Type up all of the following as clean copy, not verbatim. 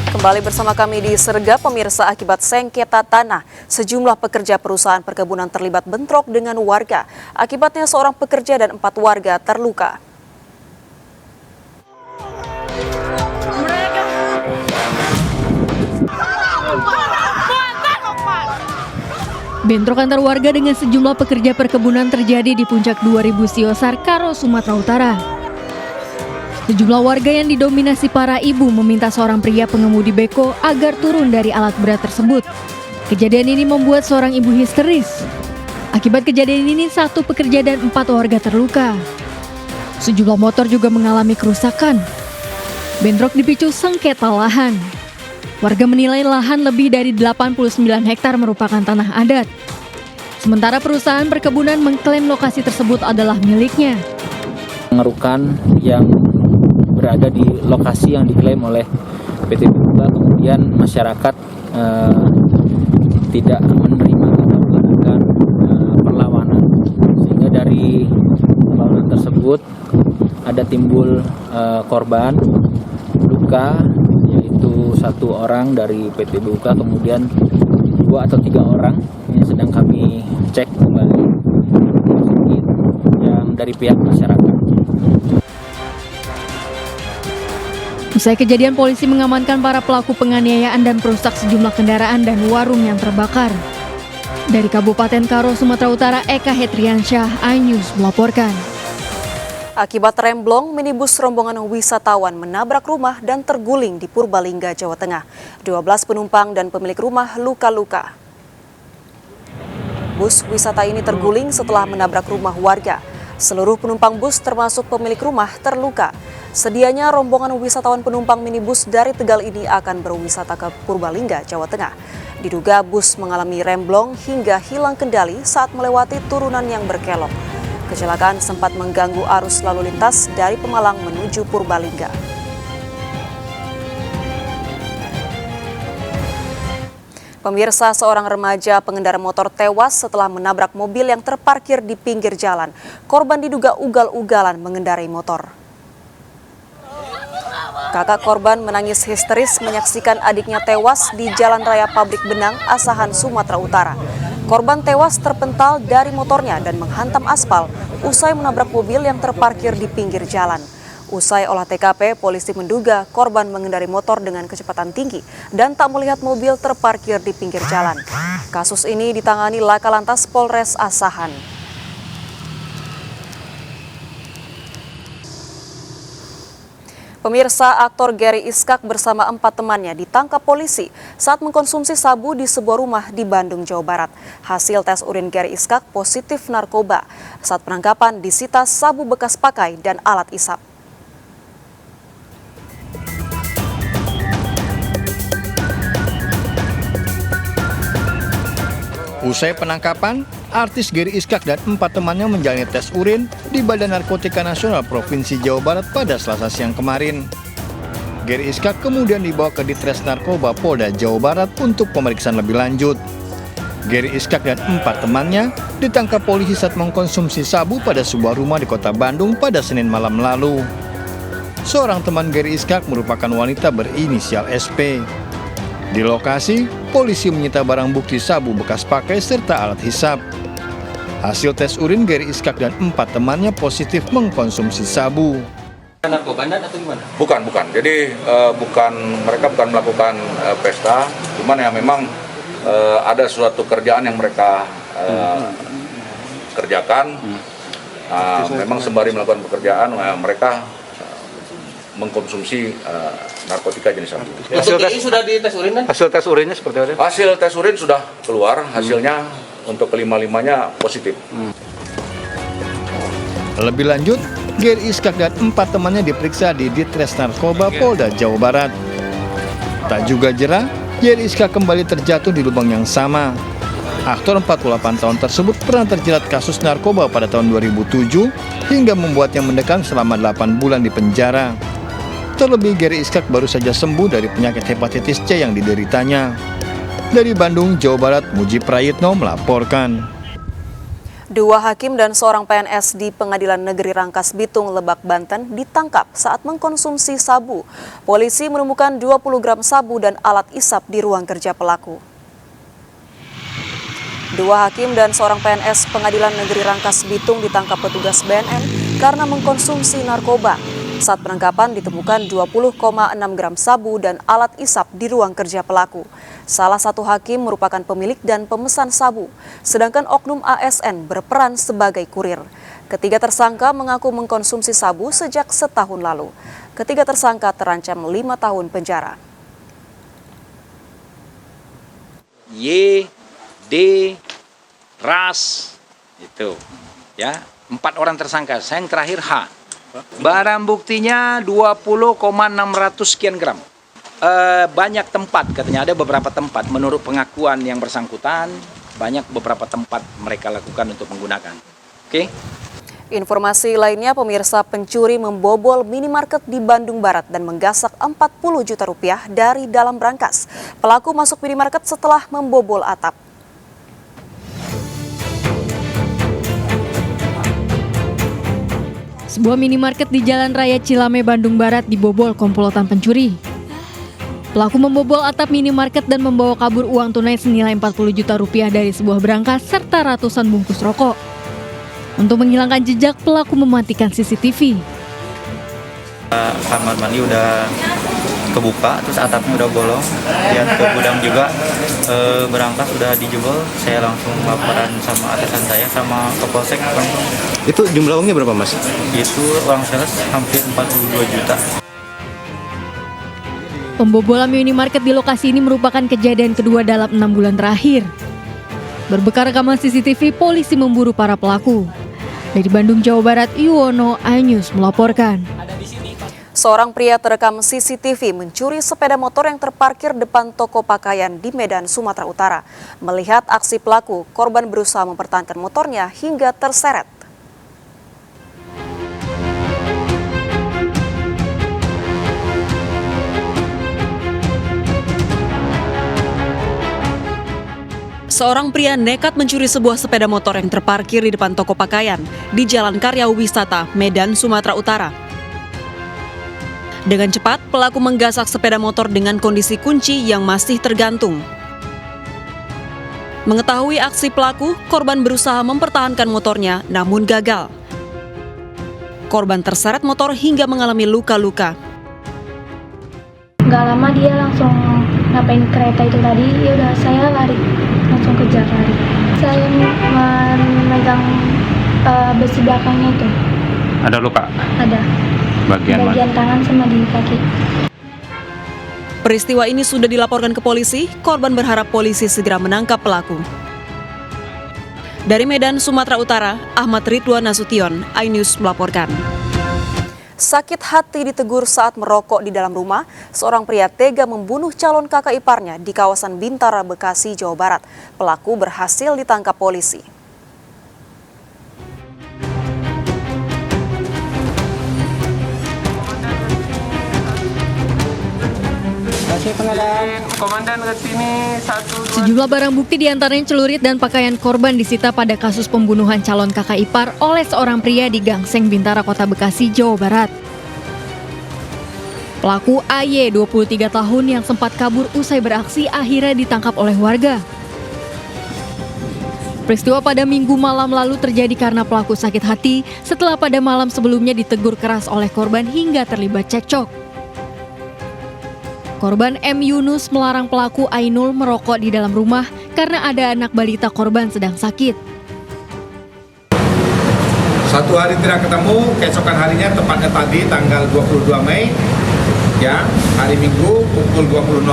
Kembali bersama kami di Serga, pemirsa. Akibat sengketa tanah, sejumlah pekerja perusahaan perkebunan terlibat bentrok dengan warga. Akibatnya seorang pekerja dan 4 warga terluka. Bentrok antar warga dengan sejumlah pekerja perkebunan terjadi di Puncak 2000 Siosar, Karo, Sumatera Utara. Sejumlah warga yang didominasi para ibu meminta seorang pria pengemudi beko agar turun dari alat berat tersebut. Kejadian ini membuat seorang ibu histeris. Akibat kejadian ini 1 pekerja dan 4 warga terluka. Sejumlah motor juga mengalami kerusakan. Bentrok dipicu sengketa lahan. Warga menilai lahan lebih dari 89 hektar merupakan tanah adat. Sementara perusahaan perkebunan mengklaim lokasi tersebut adalah miliknya. Pengerukan yang berada di lokasi yang diklaim oleh PT Buka, kemudian masyarakat tidak menerima atau melakukan perlawanan, sehingga dari perlawanan tersebut ada timbul korban luka, yaitu 1 orang dari PT Buka, kemudian 2 atau 3 orang yang sedang kami cek kembali yang dari pihak masyarakat. Usai kejadian, polisi mengamankan para pelaku penganiayaan dan perusak sejumlah kendaraan dan warung yang terbakar. Dari Kabupaten Karo, Sumatera Utara, Eka Hetriansyah, iNews melaporkan. Akibat remblong, minibus rombongan wisatawan menabrak rumah dan terguling di Purbalingga, Jawa Tengah. 12 penumpang dan pemilik rumah luka-luka. Bus wisata ini terguling setelah menabrak rumah warga. Seluruh penumpang bus termasuk pemilik rumah terluka. Sedianya rombongan wisatawan penumpang minibus dari Tegal ini akan berwisata ke Purbalingga, Jawa Tengah. Diduga bus mengalami remblong hingga hilang kendali saat melewati turunan yang berkelok. Kecelakaan sempat mengganggu arus lalu lintas dari Pemalang menuju Purbalingga. Pemirsa, seorang remaja pengendara motor tewas setelah menabrak mobil yang terparkir di pinggir jalan. Korban diduga ugal-ugalan mengendarai motor. Kakak korban menangis histeris menyaksikan adiknya tewas di Jalan Raya Pabrik Benang, Asahan, Sumatera Utara. Korban tewas terpental dari motornya dan menghantam aspal usai menabrak mobil yang terparkir di pinggir jalan. Usai olah TKP, polisi menduga korban mengendarai motor dengan kecepatan tinggi dan tak melihat mobil terparkir di pinggir jalan. Kasus ini ditangani Laka Lantas Polres Asahan. Pemirsa, aktor Gary Iskak bersama 4 temannya ditangkap polisi saat mengkonsumsi sabu di sebuah rumah di Bandung, Jawa Barat. Hasil tes urin Gary Iskak positif narkoba. Saat penangkapan disita sabu bekas pakai dan alat isap. Usai penangkapan, artis Gary Iskak dan 4 temannya menjalani tes urin di Badan Narkotika Nasional Provinsi Jawa Barat pada Selasa siang kemarin. Gary Iskak kemudian dibawa ke Ditres Narkoba Polda Jawa Barat untuk pemeriksaan lebih lanjut. Gary Iskak dan 4 temannya ditangkap polisi saat mengkonsumsi sabu pada sebuah rumah di kota Bandung pada Senin malam lalu. Seorang teman Gary Iskak merupakan wanita berinisial SP. Di lokasi, polisi menyita barang bukti sabu bekas pakai serta alat hisap. Hasil tes urin Gary Iskak dan 4 temannya positif mengkonsumsi sabu. Narkoba atau gimana? Bukan. Jadi mereka bukan melakukan pesta, cuman ya memang ada suatu kerjaan yang mereka kerjakan. Memang sembari melakukan pekerjaan, mereka mengkonsumsi narkotika jenis sabu. Hasil tes sudah dites urin kan? Hasil tes urinnya seperti apa? Hasil tes urin sudah keluar, hasilnya untuk kelima-limanya positif. Lebih lanjut, Gary Iskak dan 4 temannya diperiksa di Ditres Narkoba Polda Jawa Barat. Tak juga jera, Gary Iskak kembali terjatuh di lubang yang sama. Aktor 48 tahun tersebut pernah terjerat kasus narkoba pada tahun 2007 hingga membuatnya mendekam selama 8 bulan di penjara. Terlebih Gary Iskak baru saja sembuh dari penyakit hepatitis C yang dideritanya. Dari Bandung, Jawa Barat, Muji Prayitno melaporkan. Dua hakim dan seorang PNS di Pengadilan Negeri Rangkas Bitung, Lebak, Banten ditangkap saat mengkonsumsi sabu. Polisi menemukan 20 gram sabu dan alat isap di ruang kerja pelaku. Dua hakim dan seorang PNS Pengadilan Negeri Rangkas Bitung ditangkap petugas BNN karena mengkonsumsi narkoba. Saat penangkapan ditemukan 20,6 gram sabu dan alat isap di ruang kerja pelaku. Salah satu hakim merupakan pemilik dan pemesan sabu, sedangkan oknum ASN berperan sebagai kurir. Ketiga tersangka mengaku mengkonsumsi sabu sejak setahun lalu. Ketiga tersangka terancam 5 tahun penjara. Y, D, Ras, itu ya, 4 orang tersangka. Saya yang terakhir H. Barang buktinya 20,600 sekian gram. Banyak tempat, katanya ada beberapa tempat. Menurut pengakuan yang bersangkutan, banyak beberapa tempat mereka lakukan untuk menggunakan. Oke? Informasi lainnya, pemirsa, pencuri membobol minimarket di Bandung Barat dan menggasak 40 juta rupiah dari dalam brankas. Pelaku masuk minimarket setelah membobol atap. Sebuah minimarket di Jalan Raya Cilame, Bandung Barat dibobol komplotan pencuri. Pelaku membobol atap minimarket dan membawa kabur uang tunai senilai 40 juta rupiah dari sebuah brankas serta ratusan bungkus rokok. Untuk menghilangkan jejak, pelaku mematikan CCTV. Kamar mandi udah kebuka, terus atapnya udah bolong. Lihat ke gudang juga, berangkas udah dijebol. Saya langsung laporan sama atasan saya sama ke Polsek. Itu jumlah uangnya berapa, Mas? Itu uang sales hampir 42 juta. Pembobolan minimarket di lokasi ini merupakan kejadian kedua dalam 6 bulan terakhir. Berbekal rekaman CCTV, polisi memburu para pelaku. Dari Bandung, Jawa Barat, Yuwono, iNews melaporkan. Seorang pria terekam CCTV mencuri sepeda motor yang terparkir depan toko pakaian di Medan, Sumatera Utara. Melihat aksi pelaku, korban berusaha mempertahankan motornya hingga terseret. Seorang pria nekat mencuri sebuah sepeda motor yang terparkir di depan toko pakaian di Jalan Karya Wisata, Medan, Sumatera Utara. Dengan cepat, pelaku menggasak sepeda motor dengan kondisi kunci yang masih tergantung. Mengetahui aksi pelaku, korban berusaha mempertahankan motornya namun gagal. Korban terseret motor hingga mengalami luka-luka. Gak lama dia langsung ngapain kereta itu tadi, ya udah saya lari, langsung kejar lari. Saya memegang besi belakangnya itu. Ada luka? Ada. Bagian tangan sama di kaki. Peristiwa ini sudah dilaporkan ke polisi, korban berharap polisi segera menangkap pelaku. Dari Medan, Sumatera Utara, Ahmad Ridwan Nasution, iNews melaporkan. Sakit hati ditegur saat merokok di dalam rumah, seorang pria tega membunuh calon kakak iparnya di kawasan Bintara, Bekasi, Jawa Barat. Pelaku berhasil ditangkap polisi. Komandan ke sini satu. Sejumlah barang bukti diantaranya celurit dan pakaian korban disita pada kasus pembunuhan calon kakak ipar oleh seorang pria di Gangseng, Bintara, Kota Bekasi, Jawa Barat. Pelaku AY, 23 tahun yang sempat kabur usai beraksi akhirnya ditangkap oleh warga. Peristiwa pada Minggu malam lalu terjadi karena pelaku sakit hati setelah pada malam sebelumnya ditegur keras oleh korban hingga terlibat cekcok. Korban M. Yunus melarang pelaku Ainul merokok di dalam rumah karena ada anak balita korban sedang sakit. Satu hari tidak ketemu, keesokan harinya tepatnya tadi tanggal 22 Mei, ya, hari Minggu pukul 20.00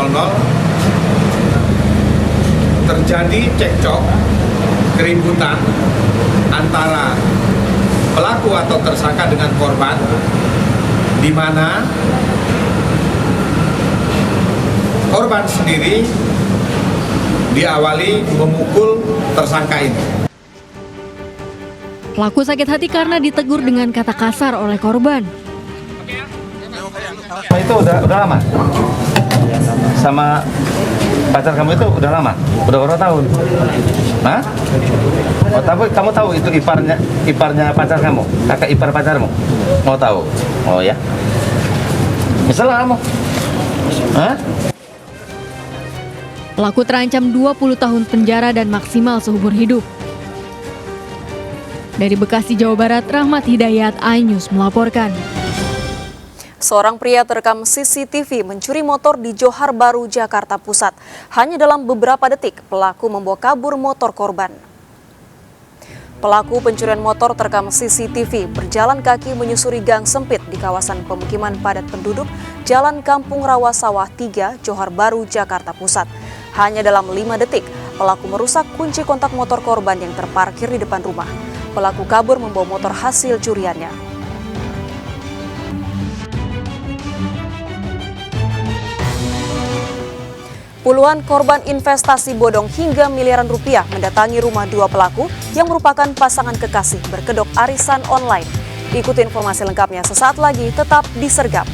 terjadi cekcok, keributan antara pelaku atau tersangka dengan korban, di mana korban sendiri diawali memukul tersangka ini. Pelaku sakit hati karena ditegur dengan kata kasar oleh korban. Itu udah lama? Sama Pacar kamu itu udah lama? Udah berapa tahun? Hah? Oh, tapi kamu tahu itu iparnya pacar kamu? Kakak ipar pacarmu? Mau tahu? Oh ya? Misal kamu? Hah? Pelaku terancam 20 tahun penjara dan maksimal seumur hidup. Dari Bekasi, Jawa Barat, Rahmat Hidayat, iNews melaporkan. Seorang pria terekam CCTV mencuri motor di Johar Baru, Jakarta Pusat. Hanya dalam beberapa detik, pelaku membawa kabur motor korban. Pelaku pencurian motor terekam CCTV berjalan kaki menyusuri gang sempit di kawasan pemukiman padat penduduk Jalan Kampung Rawasawah 3, Johar Baru, Jakarta Pusat. Hanya dalam 5 detik, pelaku merusak kunci kontak motor korban yang terparkir di depan rumah. Pelaku kabur membawa motor hasil curiannya. Puluhan korban investasi bodong hingga miliaran rupiah mendatangi rumah dua pelaku yang merupakan pasangan kekasih berkedok arisan online. Ikuti informasi lengkapnya sesaat lagi, tetap di Sergap.